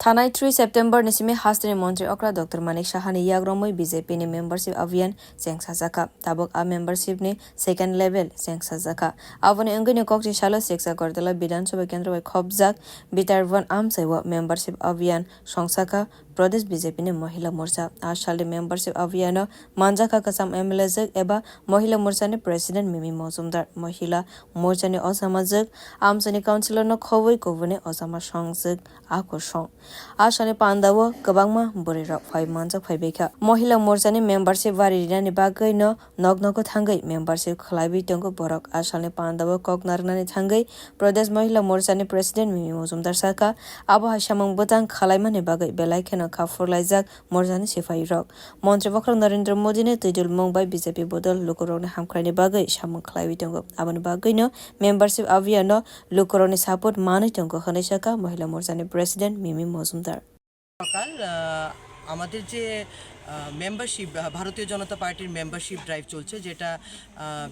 थानाय 3 सेप्टेम्बर निसिमे हास्टनि मन्त्री अक्रा डॉक्टर मानिक साहानि याग्रमै बीजेपी नि मेम्बरशिप अभियान songchajakha tabok a membership ni second level songchajakha aboni angini kokti salo seksa kortela বিধানসভা কেন্দ্র bai khobjak Bitterbon amsaiwa membership अभियान songchajakha प्रदेश बीजेपी नि mohila morcha a sali membership अभियान manjakha kasam MLA eba mohila morcha ni president Mimi Mozumdar mohila morcha ni asamajak amsani councilor no khowai kobone asama songjak akosong asani pandawo gabangma borira 5 manjak phaibekha mohila morcha ni membership wari rinani bagai no nognogo thangai membership khlaibi tongo borok asani pandawo koknarnani thangai pradesh mohila morcha ni president Mimi Mozumdar saka abo hasamang botang khalaimani bagai belai khena khafurlaijak morcha ni sifai rok মন্ত্রী বক্র নরেন্দ্র মোদী ने तैदुल मंगबाय BJP बदल लोकरनि हामख्रायनि बागै सामं खलायबि दंगो आबनि बागैनो membership अभियान लोकरनि support मानै दंगो हनै साका महिला मोर्चानि प्रेसिडेंट मिमी मजुमदार সকাল আমাদের যে মেম্বারশিপ ভারতীয় জনতা পার্টির মেম্বারশিপ ড্রাইভ চলছে যেটা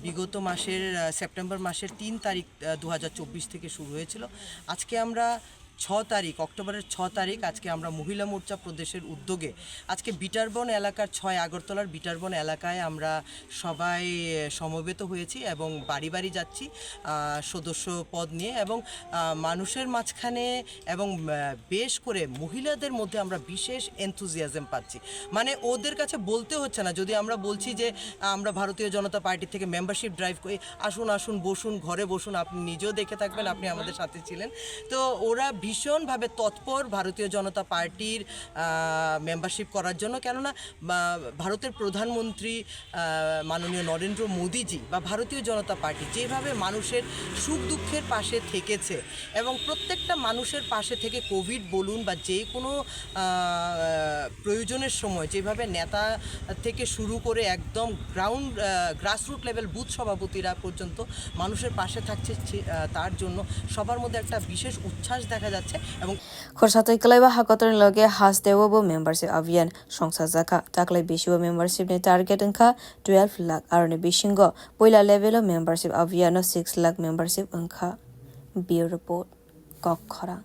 বিগত মাসের সেপ্টেম্বর মাসের 3 তারিখ 2024 থেকে শুরু হয়েছিল আজকে আমরা 6 তারিখ অক্টোবরের 6 তারিখ আজকে আমরা মহিলা মোর্চা প্রদেশের উদ্যোগে আজকে বিটারবন এলাকার 6 আগরতলার বিটারবন এলাকায় আমরা সবাই সমবেত হয়েছি এবং বাড়ি বাড়ি যাচ্ছি সদস্য পদ নিয়ে এবং মানুষের মাঝখানে এবং বেশ করে মহিলাদের মধ্যে আমরা বিশেষ এনথুজিয়াজম পাচ্ছি মানে ওদের কাছে বলতে হচ্ছে না যদি আমরা বলছি যে আমরা ভারতীয় জনতা পার্টি থেকে মেম্বারশিপ ড্রাইভ করি আসুন আসুন বসুন ঘরে বসুন আপনি নিজেও দেখে থাকবেন আপনি আমাদের সাথে ছিলেন তো ওরা ভীষণভাবে তৎপর ভারতীয় জনতা পার্টির মেম্বারশিপ করার জন্য কেননা ভারতের প্রধানমন্ত্রী মাননীয় নরেন্দ্র মোদীজি বা ভারতীয় জনতা পার্টি যেভাবে মানুষের সুখ দুঃখের পাশে থেকেছে এবং প্রত্যেকটা মানুষের পাশে থেকে কোভিড বলুন বা যে কোনো প্রয়োজনের সময় যেভাবে নেতা থেকে শুরু করে একদম গ্রাসরুট লেভেল বুথ সভাপতিরা পর্যন্ত মানুষের পাশে থাকছে তার জন্য সবার মধ্যে একটা বিশেষ উচ্ছ্বাস দেখা যাচ্ছে এবং খরসাতই কলাইবা হাকতরनि লগে হাসদেওবো মেম্বারশিপ अभियान songchajakha taklai bisibo membership ni target engkha 12 lakh aroni bisingo poila level of membership अभियान 6 lakh membership engkha bureau report kok khora